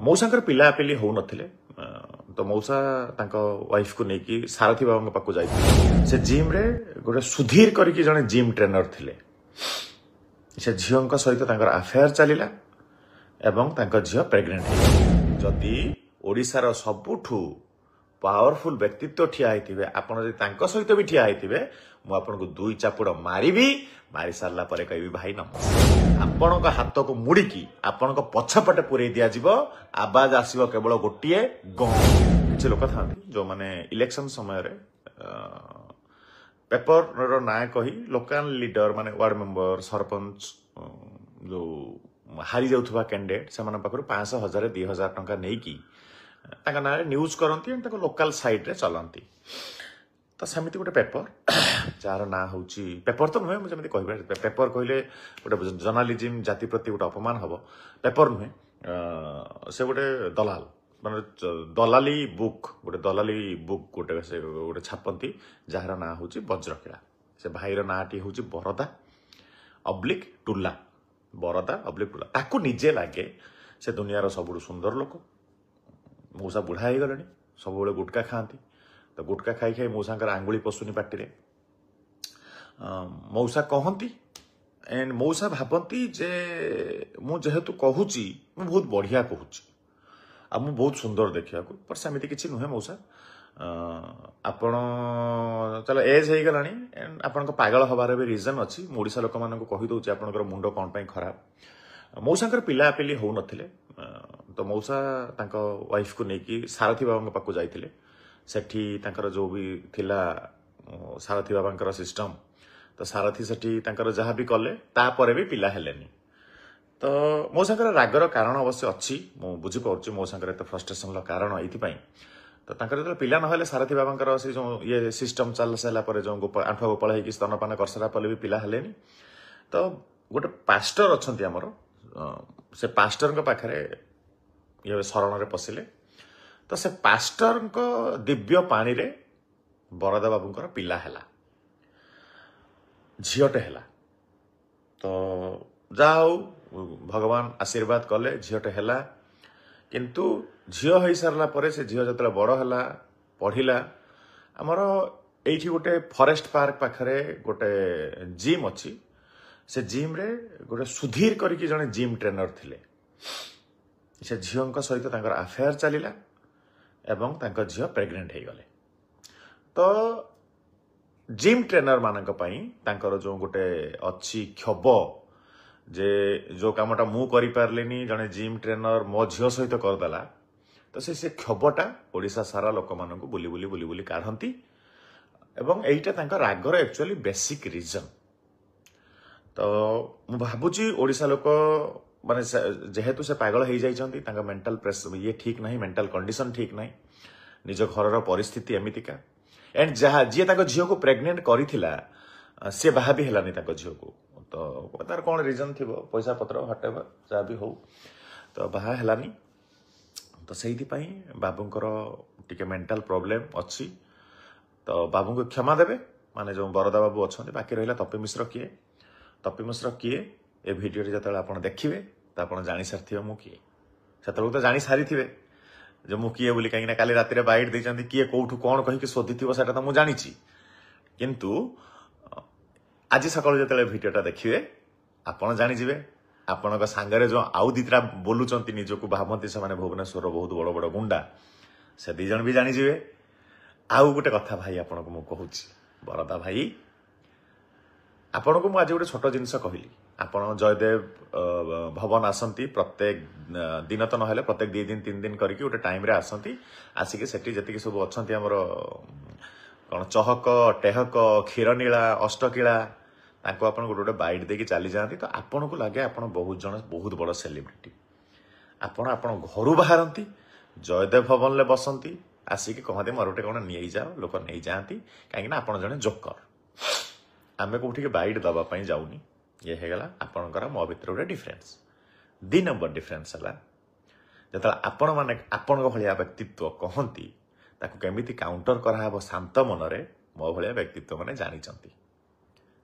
मौसांकर पिलापिली हो नथिले तो मौसा वाइफ को लेकिन सारथी बाबा पाक जाइए से जिम रे गोटे सुधीर करके जड़े जिम ट्रेनर थिले से झील सहित अफेयर चलला एवं झील प्रेग्नेंट जदि ओडिशार सबुठू पावरफुल व्यक्तित्व ठिया होइथिबे आपण जदि सहित भी ठिया होइथिबे मु आपनको दुई चापुड़ मारिबी मारी सारला परे कहबी भाई नमस्कार आपण हाथ को मुड़िकी आपण पछपटे पूरे दिया जिवो आवाज आसीबो केवल गोटिए किछि लोक थांती जो माने इलेक्शन समय रे पेपर रो ना कही लोकल लीडर माने वार्ड मेंबर सरपंच जो हारी जाउथबा कैंडिडेट से माने पाखरु 500,000 2,000 टंका नेकी ताका ना न्यूज करंती ताको लोकल साइट रे चलंती तो सेमिति गोटे पेपर जार ना हूँ पेपर तो नुहे मुझे कह पेपर कहले गोटे जर्नालीजम जाति प्रति गोटे अपमान हम पेपर नुहे से गोटे दलाल मान दलाली बुक गोटे से गोटे छापती जार ना हूँ वज्रकिला से भाईर नाटी हूँ बरदा अब्लिक टुला बरदा अब्लिक टुला ताकू निजे लगे से दुनियार सब सुंदर लोक मौसा बुढ़ा हो गले सब गुटका खाती तो गुटका खाई खाई मौसा आंगुली पशुनी पार्टी मौसा कहती एंड मौसा भावती जे मु जेहेतु कहूची मु बहुत बढ़िया कहूची आ मु बहुत सुंदर देखा पर सेमती किसी नुहे मौसा आपण चलो एज हो गलानी एंड आपण पागल हबार भी रिजन अच्छी ओडिशा लोक मान कहीदे आपंकर मुंड कौन खराब मौसांकर पिलापिली हो नथिले तो मौसा वाइफ को लेकिन सारथी बाबा पाक जाइए सेठी जो भी थिला सारथी बाबा सिस्टम तो सारथी सेठी जहाँ भी कले तापर भी पिला हेलेनी तो मौसांकर रागर कारण अवश्य अच्छी मु बुझीपार मौसांकर एत फ्रस्ट्रेशन कारण ये तो जो पिला ना सारथी बाबा से जो ये सिस्टम चल सारापर जो आंठुआ गोपाल होगी स्तनपान कर सारा भी पिला हेलेनी तो गोटे पास्टर अच्छा आमर से पास्टर पाखे ये शरण रे पशिले तो से पास्टर दिव्य पानी रे बरदा बाबूंकर पिला हैला झीटे हैला तो जा हो भगवान आशीर्वाद कले झीटे हैला किंतु झील हो सारा पर से झील जो बड़ है पढ़िला आमर एठी गोटे फॉरेस्ट पार्क पाखरे गोटे जिम अच्छी से जिम रे गोटे सुधीर करके जड़े जिम ट्रेनर थिले से झील सहित अफेयर चलला एवं झील प्रेग्नेंट हो गले तो जिम ट्रेनर मानक पई जो गोटे अच्छी क्षोभ जे जो कामटा मु करि पारलेनी जने जिम ट्रेनर मो झील सहित करदेला तो से क्षोभटा ओडिशा सारा लोक मानक बुली बुली बुली बुली काढ़ती एवं एइटा रागर एक्चुअली बेसिक रीजन तो मु भाबुची ओडिशा लोक माने जेहेतु से पागल हो जाइछंती मेंटल प्रेशर ये ठीक नहीं मेंटल कंडीशन ठीक नहीं निज घर परिस्थिति एमतीका एंड जहाँ जी झील को प्रेग्नेंट करिथिला सी बाहा भी हेलानी झील को तो तार कौन रीजन थी पैसा पत्र हटेवर जहाँ भी हो तो बाहा हेलानी तो से बाबूंकर टिके मेंटल प्रॉब्लम अच्छी तो बाबू को क्षमा देवे माने जो बरदा बाबू अच्छा बाकी रहा तपी मिश्र किए ए भिडियो जो आप देखिए तो आप जानी सारी मु किए से तो जानी सारी थे जो मु किए बोली कहीं काली रात बाइट देते किए कौटू कौन कहीकि शोधी से तो मुझे जानी किंतु आज सकाल जो भिडियोटा देखिए आपड़ जानीजे आपण सांगे जो आउ दीटा बोलुंट निजक भावती से भुवनेश्वर बहुत बड़ बड़ गुंडा से दीज भी जानीजे आउ गोटे कथा भाई आपन को कहूँ बरदा भाई आपण को आज गोटे छोट जिनस कहली आपण जयदेव भवन आसती प्रत्येक दिन तो ना प्रत्येक 2 दिन 3 दिन करके गोटे टाइम रे आसती आसिक सेठी जति सब अच्छा आमर कौन चहक टेहक क्षीरनीला अष्टकीला ताको आपण गोटे बाइट देकी चली जाती तो आपण को लगे आपण बहुत बड़ सेलिब्रिटी आपण घर बाहरती जयदेव भवन ले बसंती आसिक कहते मोर गोटे कौन नहीं जाओ लोक नहीं जाती कहीं आप जड़े जोकर आम कौटी बाइट दवापाई जाऊनी ये होगा आपणकर मो भर गोटे डिफरेन्स 2 नंबर डिफरेन्स है जो आपण मैंने आपण भाया व्यक्तित्व कहती केमी काउंटर कराब शांत मनरे मो भाया व्यक्तित्व मैंने जानी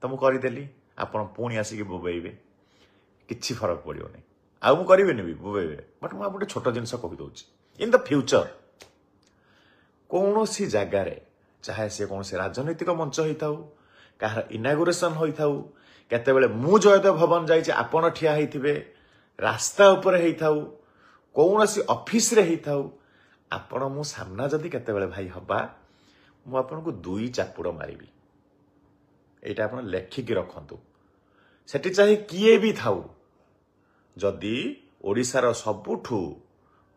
तो मुझे करदेली आप पुणी आसिक बोबेबे किसी फरक पड़ोनी ଆଉ ମୁଁ କରିବିନି ବି ବୋବେଇବେ ବଟ୍ ମୁଁ ଗୋଟେ ଛୋଟ ଜିନିଷ କହିଦେଉଛି ଇନ୍ ଦ ଫ୍ୟୁଚର କୌଣସି ଜାଗାରେ ଚାहे ସେ କୌଣସି ରାଜନୈତିକ ମଞ୍ଚ ହେଇଥାଉ କାହାର ଇନାଗୁରେସନ ହୋଇଥାଉ କେତେବେଳେ ମୁଁ ଜୟଦେବ ଭବନ ଯାଇଛି ଆପଣ ଠିଆ ହେଇଥିବେ ରାସ୍ତା ଉପରେ ହେଇଥାଉ କୌଣସି ଅଫିସରେ ହେଇଥାଉ ଆପଣ ମୁଁ ସାମ୍ନା ଯଦି କେତେବେଳେ ଭାଇ ହବା ମୁଁ ଆପଣଙ୍କୁ 2 ଚାପୁଡ଼ ମାରିବି ଏଇଟା ଆପଣ ଲେଖିକି ରଖନ୍ତୁ ସେଠି ଚାहे କିଏ ବି ଥାଉ ଯଦି ଓଡ଼ିଶାର ସବୁଠୁ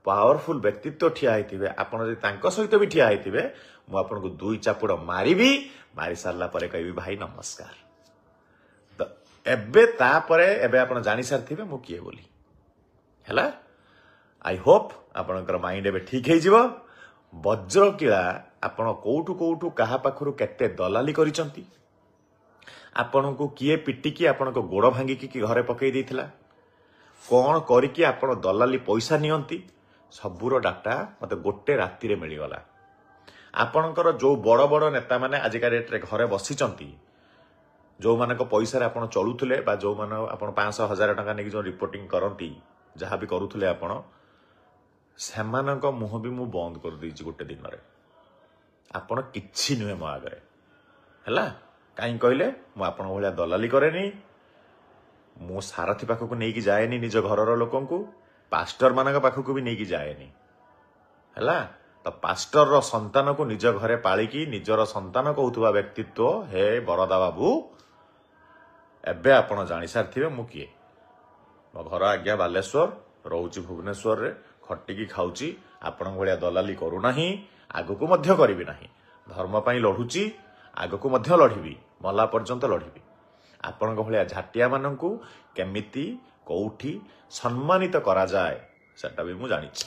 ପାୱାରଫୁଲ ବ୍ୟକ୍ତିତ୍ୱ ଠିଆ ହେଇଥିବେ ଆପଣ ଯଦି ତାଙ୍କ ସହିତ ବି ଠିଆ ହେଇଥିବେ ମୁଁ ଆପଣଙ୍କୁ 2 ଚାପୁଡ଼ ମାରିବି ମାରି ସାରିଲା ପରେ କହିବି ଭାଇ ନମସ୍କାର ତ ଏବେ ତାପରେ ଏବେ ଆପଣ ଜାଣି ସାରିଥିବେ ମୁଁ କିଏ ବୋଲି ହେଲା ଆଇ ହୋପ୍ ଆପଣଙ୍କର ମାଇଣ୍ଡ ଏବେ ଠିକ ହେଇଯିବ ବଜ୍ରକିଳା ଆପଣ କୋଉଠୁ କାହା ପାଖରୁ କେତେ ଦଲାଲି କରିଛନ୍ତି ଆପଣଙ୍କୁ କିଏ ପିଟିକି ଆପଣଙ୍କ ଗୋଡ଼ ଭାଙ୍ଗିକି ଘରେ ପକେଇ ଦେଇଥିଲା କଣ କରିକି ଆପଣ ଦଲାଲି ପଇସା ନିଅନ୍ତି ସବୁର ଡାଟା ମତେ ଗୋଟେ ରାତିରେ ମିଳିଗଲା ଆପଣଙ୍କର ଯୋଉ ବଡ଼ ବଡ଼ ନେତାମାନେ ଆଜିକା ଡେଟ୍ରେ ଘରେ ବସିଛନ୍ତି ଯୋଉମାନଙ୍କ ପଇସାରେ ଆପଣ ଚଳୁଥିଲେ ବା ଯୋଉମାନେ ଆପଣ 500,000 ଟଙ୍କା ନେଇକି ଯୋଉ ରିପୋର୍ଟିଂ କରନ୍ତି ଯାହା ବି କରୁଥିଲେ ଆପଣ ସେମାନଙ୍କ ମୁହଁ ବି ମୁଁ ବନ୍ଦ କରିଦେଇଛି ଗୋଟେ ଦିନରେ ଆପଣ କିଛି ନୁହେଁ ମୋ ଆଗରେ ହେଲା କାହିଁକି କହିଲେ ମୁଁ ଆପଣଙ୍କ ଭଳିଆ ଦଲାଲି କରେନି ମୁଁ ସାରଥୀ ପାଖକୁ ନେଇକି ଯାଏନି ନିଜ ଘରର ଲୋକଙ୍କୁ ପାଷ୍ଟର ମାନଙ୍କ ପାଖକୁ ବି ନେଇକି ଯାଏନି ହେଲା ତ ପାଷ୍ଟରର ସନ୍ତାନକୁ ନିଜ ଘରେ ପାଳିକି ନିଜର ସନ୍ତାନ କହୁଥିବା ବ୍ୟକ୍ତିତ୍ୱ ହେ ବରଦା ବାବୁ ଏବେ ଆପଣ ଜାଣିସାରିଥିବେ ମୁଁ କିଏ ମୋ ଘର ଆଜ୍ଞା ବାଲେଶ୍ୱର ରହୁଛି ଭୁବନେଶ୍ୱରରେ ଖଟିକି ଖାଉଛି ଆପଣଙ୍କ ଭଳିଆ ଦଲାଲି କରୁନାହିଁ ଆଗକୁ ମଧ୍ୟ କରିବି ନାହିଁ ଧର୍ମ ପାଇଁ ଲଢୁଛି ଆଗକୁ ମଧ୍ୟ ଲଢିବି ମଲା ପର୍ଯ୍ୟନ୍ତ ଲଢିବି ଆପଣଙ୍କ ଭଳିଆ ଝାଟିଆ ମାନଙ୍କୁ କେମିତି କୋଉଠି ସମ୍ମାନିତ କରାଯାଏ ସେଟା ବି ମୁଁ ଜାଣିଛି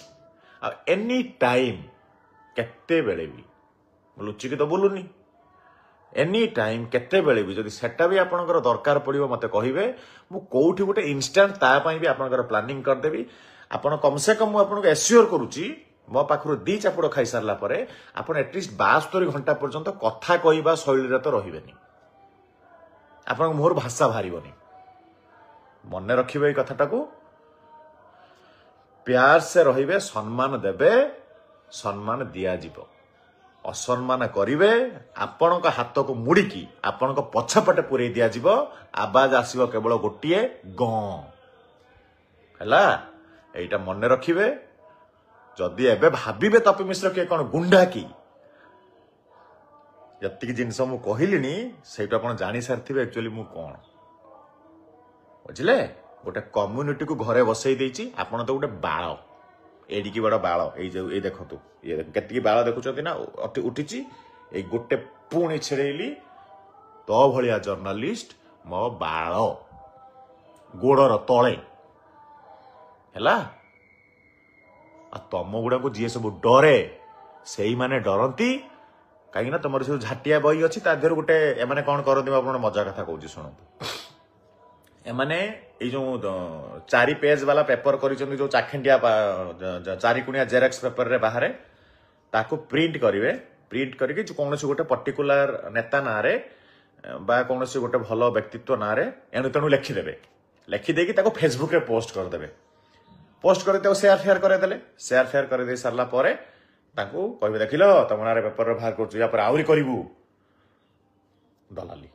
ଆଉ ଏନି ଟାଇମ୍ କେତେବେଳେ ବି ମୁଁ ଲୁଚିକି ତ ବୁଲୁନି ଏନି ଟାଇମ୍ କେତେବେଳେ ବି ଯଦି ସେଟା ବି ଆପଣଙ୍କର ଦରକାର ପଡ଼ିବ ମୋତେ କହିବେ ମୁଁ କୋଉଠି ଗୋଟେ ଇନଷ୍ଟାଣ୍ଟ ତା ପାଇଁ ବି ଆପଣଙ୍କର ପ୍ଲାନିଂ କରିଦେବି ଆପଣ କମସେ କମ୍ ମୁଁ ଆପଣଙ୍କୁ ଏସ୍ୟୁର କରୁଛି ମୋ ପାଖରୁ 2 ଚାପୁଡ଼ ଖାଇସାରିଲା ପରେ ଆପଣ ଏଟଲିଷ୍ଟ 72 ଘଣ୍ଟା ପର୍ଯ୍ୟନ୍ତ କଥା କହିବା ଶୈଳୀରେ ତ ରହିବେନି ଆପଣଙ୍କ ମୁହଁରୁ ଭାଷା ବାହାରିବନି ମନେ ରଖିବେ ଏଇ କଥାଟାକୁ ପ୍ୟାର ସେ ରହିବେ ସମ୍ମାନ ଦେବେ ସମ୍ମାନ ଦିଆଯିବ ଅସମ୍ମାନ କରିବେ ଆପଣଙ୍କ ହାତକୁ ମୁଡ଼ିକି ଆପଣଙ୍କ ପଛପଟେ ପୁରେଇ ଦିଆଯିବ ଆବାଜ ଆସିବ କେବଳ ଗୋଟିଏ ଗଁ ହେଲା ଏଇଟା ମନେ ରଖିବେ ଯଦି ଏବେ ଭାବିବେ ତପି ମିଶ୍ର କିଏ କଣ ଗୁଣ୍ଡା କି ଯେତିକି ଜିନିଷ ମୁଁ କହିଲିଣି ସେଇଟା ଆପଣ ଜାଣିସାରିଥିବେ ଆକ୍ଚୁଆଲି ମୁଁ କଣ ବୁଝିଲେ ଗୋଟେ କମ୍ୟୁନିଟିକୁ ଘରେ ବସେଇ ଦେଇଛି ଆପଣ ତ ଗୋଟେ ବାଳ ଏଡ଼ିକି ବଡ଼ ବାଳ ଏଇ ଦେଖନ୍ତୁ କେତିକି ବାଳ ଦେଖୁଛନ୍ତି ନା ଉଠିଛି ଏଇ ଗୋଟେ ପୁଣି ଛିଡ଼େଇଲି ତୋ ଭଳିଆ ଜର୍ଣ୍ଣାଲିଷ୍ଟ ମୋ ବାଳ ଗୋଡ଼ର ତଳେ ହେଲା ଆଉ ତମ ଗୁଡ଼ାକୁ ଯିଏ ସବୁ ଡରେ ସେଇମାନେ ଡରନ୍ତି କାହିଁକି ନା ତମର ସବୁ ଝାଟିଆ ବହି ଅଛି ତା ଦେହରୁ ଗୋଟେ ଏମାନେ କଣ କରନ୍ତି ମୁଁ ଆପଣଙ୍କ ମଜା କଥା କହୁଛି ଶୁଣନ୍ତୁ ଏମାନେ ଏଇ ଯୋଉ 4 ପେଜ ବାଲା ପେପର କରିଛନ୍ତି ଯୋଉ ଚାଖେଣ୍ଡିଆ 4 କୁଣିଆ ଜେରକ୍ସ ପେପରରେ ବାହାରେ ତାକୁ ପ୍ରିଣ୍ଟ କରିବେ ପ୍ରିଣ୍ଟ କରିକି କୌଣସି ଗୋଟେ ପର୍ଟିକୁଲାର ନେତା ନାଁରେ ବା କୌଣସି ଗୋଟେ ଭଲ ବ୍ୟକ୍ତିତ୍ୱ ନାଁରେ ଏଣୁ ତେଣୁ ଲେଖିଦେବେ ଲେଖିଦେଇକି ତାକୁ ଫେସବୁକରେ ପୋଷ୍ଟ କରିଦେବେ ପୋଷ୍ଟ କରି ତାକୁ ସେୟାର କରିଦେଲେ ସେୟାର କରିଦେଇ ସାରିଲା ପରେ ତାଙ୍କୁ କହିବେ ଦେଖିଲ ତମ ନାଁରେ ପେପରରେ ବାହାର କରୁଛୁ ୟା ପରେ ଆହୁରି କରିବୁ ଦଲାଲି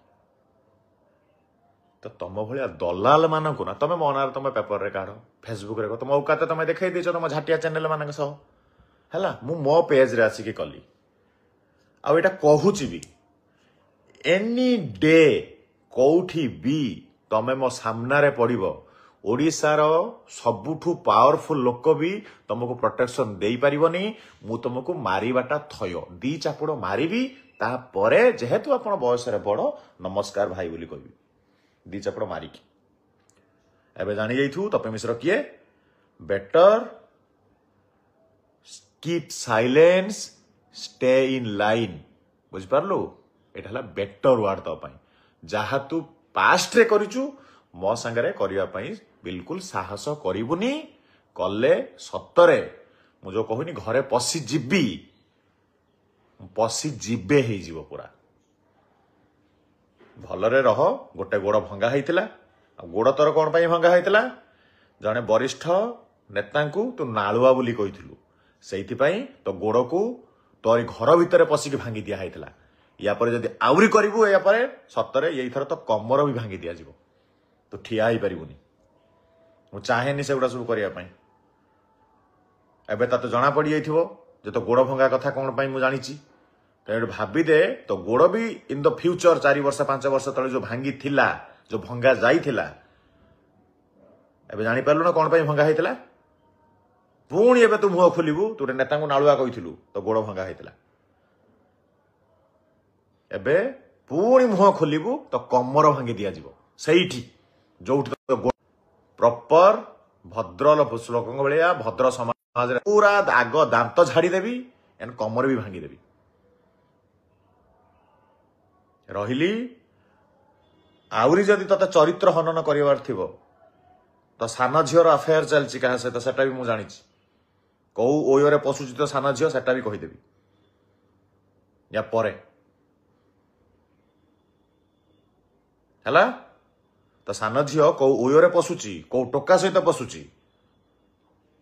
ତ ତମ ଭଳିଆ ଦଲାଲ ମାନଙ୍କୁ ନା ତମେ ମୋ ନାଁରେ ତମେ ପେପରରେ କାଢ ଫେସବୁକରେ ତମ ଔକାତ ତମେ ଦେଖେଇ ଦେଇଛ ତମ ଝାଟିଆ ଚ୍ୟାନେଲ ମାନଙ୍କ ସହ ହେଲା ମୁଁ ମୋ ପେଜରେ ଆସିକି କଲି ଆଉ ଏଇଟା କହୁଛି ବି ଏନି ଡେ କୋଉଠି ବି ତମେ ମୋ ସାମ୍ନାରେ ପଡିବ ଓଡ଼ିଶାର ସବୁଠୁ ପାୱାରଫୁଲ ଲୋକ ବି ତମକୁ ପ୍ରୋଟେକ୍ସନ ଦେଇପାରିବନି ମୁଁ ତମକୁ ମାରିବାଟା ଥୟ 2 ଚାପୁଡ଼ ମାରିବି ତାପରେ ଯେହେତୁ ଆପଣ ବୟସରେ ବଡ଼ ନମସ୍କାର ଭାଇ ବୋଲି କହିବି 2 ଚାପୁଡ଼ ମାରିକି ଏବେ ଜାଣିଯାଇଥିବୁ ତପେ ମିଶ୍ର କିଏ better keep silence stay in line ବୁଝିପାରିଲୁ ଏଇଟା ହେଲା ବେଟର ୱାର୍ଡ ତୋ ପାଇଁ ଯାହା ତୁ ପାଷ୍ଟରେ କରିଛୁ ମୋ ସାଙ୍ଗରେ କରିବା ପାଇଁ ବିଲକୁଲ ସାହସ କରିବୁନି କଲେ ସତରେ ମୁଁ ଯୋଉ କହୁନି ଘରେ ପଶିଯିବେ ହେଇଯିବ ପୁରା ଭଲରେ ରହ ଗୋଟେ ଗୋଡ଼ ଭଙ୍ଗା ହେଇଥିଲା ଆଉ ଗୋଡ଼ ତୋର କଣ ପାଇଁ ଭଙ୍ଗା ହେଇଥିଲା जड़े वरिष्ठ नेता तू नालुआ बोली कही से तो गोड़ को तोरी घर भितर पशिक भांगी दिखाई या पर जदि आउरी करू या सतरे ये थर तो कमर भी भांगी दि जाव तू ठिया ही पारिबुनी मु चाहेनी से गुड़ा सब करने एबे तो जना पड़ जाइथिबो जे तो गोड़ भंगा कथा कौन पाई मु जानिछि तो भाभी दे तो गोड़ भी इन द फ्यूचर 4 वर्ष 5 वर्ष तले जो भांगी थिला जो भंगा जाइथिला एबे जानि पारलु ना कौन पाई भंगा हेतिला पुणी एबे तू मुह खोलिबु तू नेता को नालुआ कहिथिलु तो गोड़ भंगा हेतिला एबे पुणी मुह खोलिबु तो कमर भांगी दिया जिवो सेठी जोठी तो प्रॉपर भद्र लोक भलिया भद्र समाज रे पूरा आग दांत झाड़ी देवी एंड कमर भी भांगी देवी रहिली आउरी जदि तते चरित्र हनन करिवार थिबो तो सान झीर अफेयर चलची क्या सहित सेटा भी मुझे जानी कौ ओयोरे पशुची तो सान झील सेटा भी कहीदेवी या परे हैला तो सान झील कौ ओयोरे पशुची कौ टोका सहित पशुची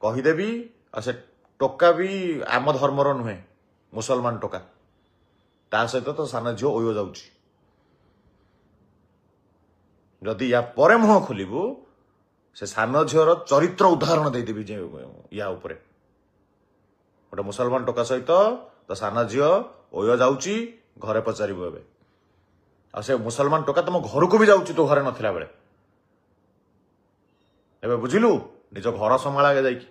कहीदेवी आ से टोका भी आम धर्मर नुहे मुसलमान टोका ता सहित तो सान झील ओयो जाउची जदि या परे मुह खोलिबु से सान झीर चरित्र उदाहरण देदेवी जे या उपरे गोटे मुसलमान टोका सहित तो सान झील ओयो जाउची घरे पचारिबु एबे आ से मुसलमान टोका तुम घर को भी जाउची तो घरे नथिला बेले एबे बुझिलु निज घर संभाल आगे जाइकी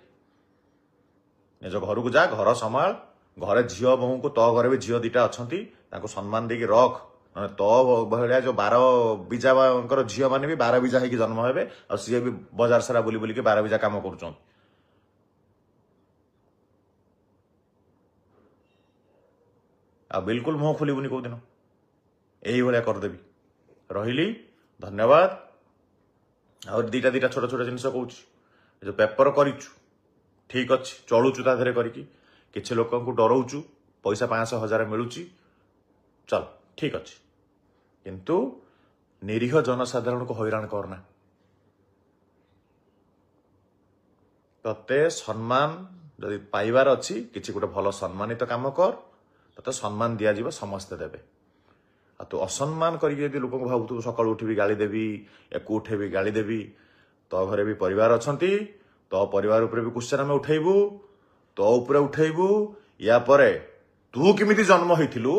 निज घर को जा घर संभाल घरे झील बहु को तो घरे भी झील दीटा अच्छी ताको सम्मान देकी रख ना तो भाया जो 12 बीजा झील मैंने भी 12 बीजा होगी जन्म हे और सी भी बजार सारा बुली बुलिकी 12 बीजा कम कर बिल्कुल मुह खोलबुनि कौ दिन यही भाया करदेवी रही धन्यवाद और दीटा दीटा छोट छोट जिनस कौच जो पेपर करूँ ठीक अच्छे चलुचु ता धीरे करके लोक डराऊचु पैसा 500,000 मिलूँ चल ठीक अच्छे किंतु निरीह जनसाधारण को हैरान करना तते सम्मान जदि पाइबार अच्छी किसी गोटे भल सम्मानित काम कर तते सम्मान दि जाव समस्ते देवे आ तू असम्मान करके लोक भावु सकाल उठी गाली देवी या उठेबी गाली देवी तो घरे भी परिवार अच्छी तो परिवार उपरे भी क्वेश्चन आम उठेबू तो उपरे उठेबू या परे तू किमिति जन्म होइथिलु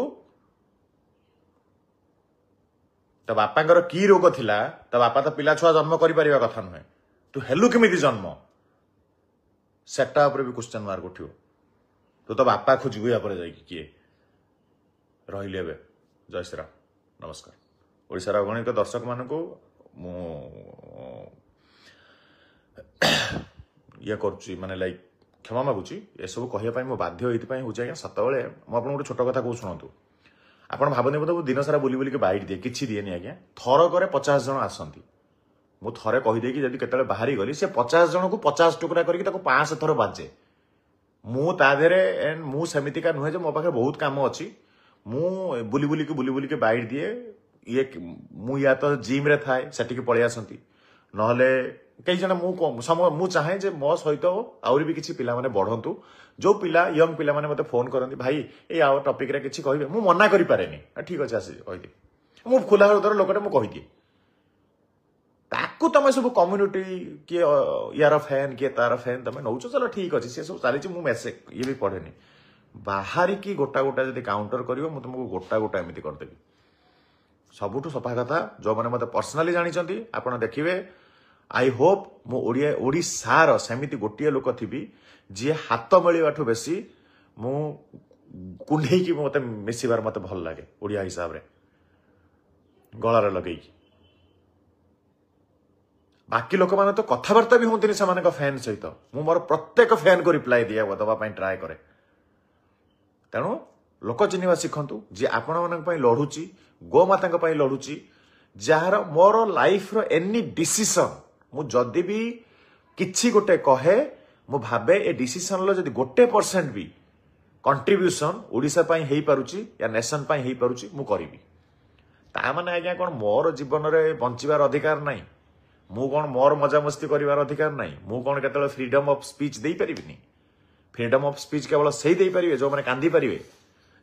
तो बापांकर की रोग थिला तो बापा तो पिला छुआ जन्म करि परिबा कथा नुहे तू हेलु किमिति जन्म सेटा उपरे भी क्वेश्चन मार्क उठियो तो बापा खोजबू या परे जाइकी किए रहिले बे जय श्री राम नमस्कार ओडिशार अगणित दर्शक मानकु मु ये करुच्ची माने लाइक क्षमा मागुची ये सब कहवाई मो बाध्य ये हूँ आज्ञा सत बेले मुझे गोटे छोट कथा कहूँ शुणु आपण भावनी बोध दिन सारा बुली बुलिक बाइट दिए किसी दिएनि आज्ञा थर करे 50 जन आसती मु थरे कहीदेकी जब केतले बाहरी गली से 50 जन को 50 टुकड़ा करके 500 थर बाजे मु ताधे मु सेमितिका नुहे जो मो पाखे बहुत काम अच्छी मु बुली बुलिक बाइट दिए ये मु या तो जिम रे थाए सेटिक पळै आसंती नहले कई जन मु चाहे जे मो सहित आउरी भी किसी पिला माने बढ़ंतु जो पिला यंग पिला माने मते फोन करंती भाई ए आ टॉपिक रे किसी कहबे मु मना करि पारेनी ठीक अछि आसी कहि दे मु खुला हृदय लोकटे मु कहि दिए ताकू तमे सब कम्युनिटी के यार फैन के तार फैन तमे नौचो चलो ठीक अछि से सब चली मु मेसेज ये भी पढ़ेनी बाहर की गोटा गोटा जदि काउंटर करिवो मु तुमको गोटा गोटा एमिति कर देबी सबुठु सफा कथा जो माने मते पर्सनली जानि चंती आपण देखिबे आई होप मु ओडिशार सेमिति गोटे लोक थी जी हाथ मिलवाठू बेसी मु कुंडे की मत मिसबार मत भल लगे ओडिया हिसाब रे गलार लगे बाकी लोक मैंने तो कथबार्ता भी होती से फैन सहित मु मोर प्रत्येक फैन को रिप्लाई दिया दवाई ट्राए करे तेणु लोक चिन्हवा शिखु जी आपण मान लड़ुची गोमाता लड़ुची जार मोर लाइफ रो एनी डिसीजन मु जदि भी किछि गोटे कहे मु भाबे ए डिसीजन लो जदि 1% भी कंट्रीब्यूशन ओडिशा पई हेई पारुची या नेशन पई हेई पारुची मु करिवि ता माने आज्ञा कोन मोर जीवन रे बंचिबार अधिकार नाही मु कौन मोर मजा मस्ती कर अधिकार ना मु कौन के फ्रीडम ऑफ स्पीच दे पारिनी फ्रीडम ऑफ स्पीच केवल से दे पारे जो मैंने कांदी पारे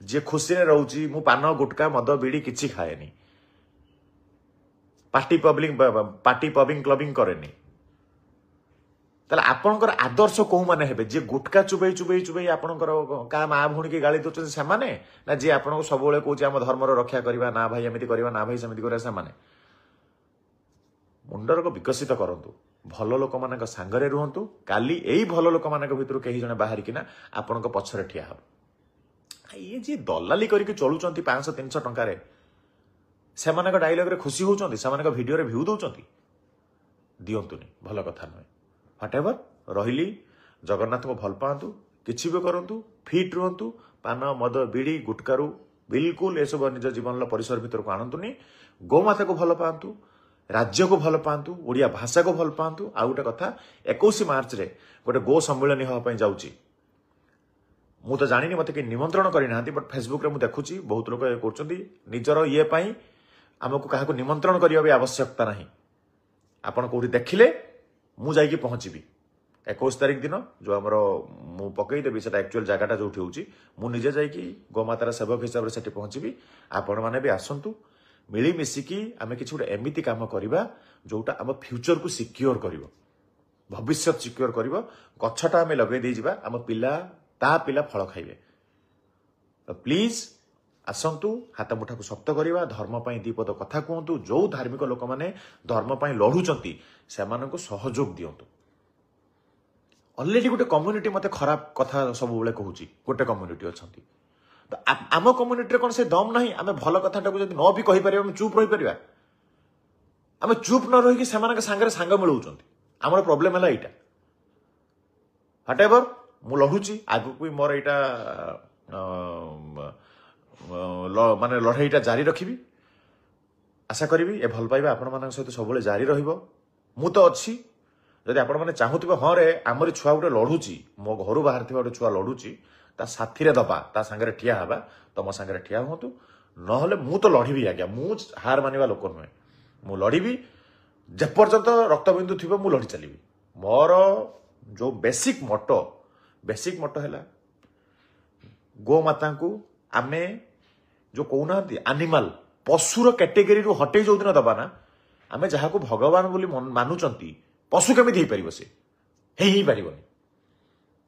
जी खुशी में रोची मु पान गुटका मद बीड़ी किसी खाएनी पार्टी पबिंग क्लबिंग करेनी ताले आपणकर आदर्श कौ माने हेबे जे गुटका चुबई चुबई चुबई आपणकर का माँ भौणी की गाली दउछन से माने ना जे आपन को सब बेले कहूँ आम धर्म रक्षा करवा ना भाई एमती करवा ना भाई सेमती करवा से माने मुंडर को विकसित करंतु भल लोक मान सांगरे रुहतु काली यही भल लोक मान भर कहीं जने बाहर किना आपण पछरे ठिया हम ये जी दलाली करके चलुचंती 500-300 टंकार से डायलॉग रे खुशी होचंती से वीडियो रे व्यू दउचंती दियंतुनी भल कथा नुहे व्हाटएवर रहिली जगन्नाथ को भल पातु किछि भी करंतु फिट रुहतु पान मद बीड़ी गुटकारु बिल्कुल ये सब निज जीवन परिसर भीतर को आणंतुनी गोमाता को भल पातु राज्य को भल पातु ओडिया भाषा को भल पातु आ गोटे कथा 21 मार्च रे गोटे गो सम्मेलन होगा जाऊँगी मु तो जानी मत कि निमंत्रण करना बट फेसबुक रे मु देखुची बहुत लोग कर निजर ये आमको क्या निमंत्रण करने भी आवश्यकता ना आपड़ कौटी देखिले मु जाइकी पहुँची 21 तारिख दिन जो आमर मु पकईदेवी से एक्चुअल जगटा जो होची मु निजे जाइकी गोमातार सेवक हिसाब से पहुँची आपण मैंने भी आसतु मिलमिशिकी आम कि गोटे एमती कम करवा जोटा आम फ्यूचर को सिक्योर कर भविष्य सिक्योर कर गछटा आम लगे दे जावा आम पिला ता पिला फल खाइबे तो प्लीज आसतु हाथ मुठा को शक्त करवा धर्म पर दीपद कथा कहतु जो धार्मिक लोक मैंने धर्म पर लड़ुंट से सहयोग दिंतु अलरेडी गोटे कम्युनिटी मत खराब कथा सब बेले कहूँ गोटे कम्युनिटी अच्छा तो आम कम्युनिटी कौन से दम ना आम भल कथाटा को न भी कहीपर चुप रही पार आम चुप न रही सांगे सांग मिलाऊँ आम प्रोब्लेम है यहाँ व्हाटएवर मु लड़ुची आगु भी मोर यहाँ माने लड़ाईटा जारी रखी आशा करी ए भल पाइबा आपण मान सहित सब जारी रु तो अच्छी जदि आपण मैंने चाहूबे हाँ रे आमरी छुआ गोटे लड़ुची मो घर बाहर गोटे छुआ लड़ुची ता साथी दबा ता सांगे ठिया हवा तुम सांगे ठिया हूँ ना मु तो लड़बी आज्ञा मु हार मानिबा लोक नुहे मु लड़बी जेपर्यंत रक्तबिंदु थी मु लड़ी चली मोर जो बेसिक मोटो है गोमाता को आमे जो कहना एनिमल पशुर कैटेगरी रू हटे जो दिन दबा ना आमे जहाँ को भगवान बोली मानुचंती पशु केमी हो पार से ही पार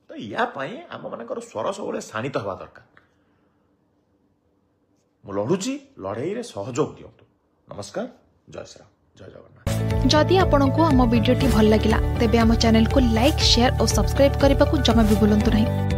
तो या आम मान स्वर सब शाणित हवा दरकार मु लड़ुची लड़ाई सहयोग दिंतु नमस्कार जय श्री राम जय जगन्नाथ जदि आपंक आम भिडी भल लगा तेब आम चैनल को लाइक शेयर और सब्सक्राइब करने को जमा भी भूलु नहीं।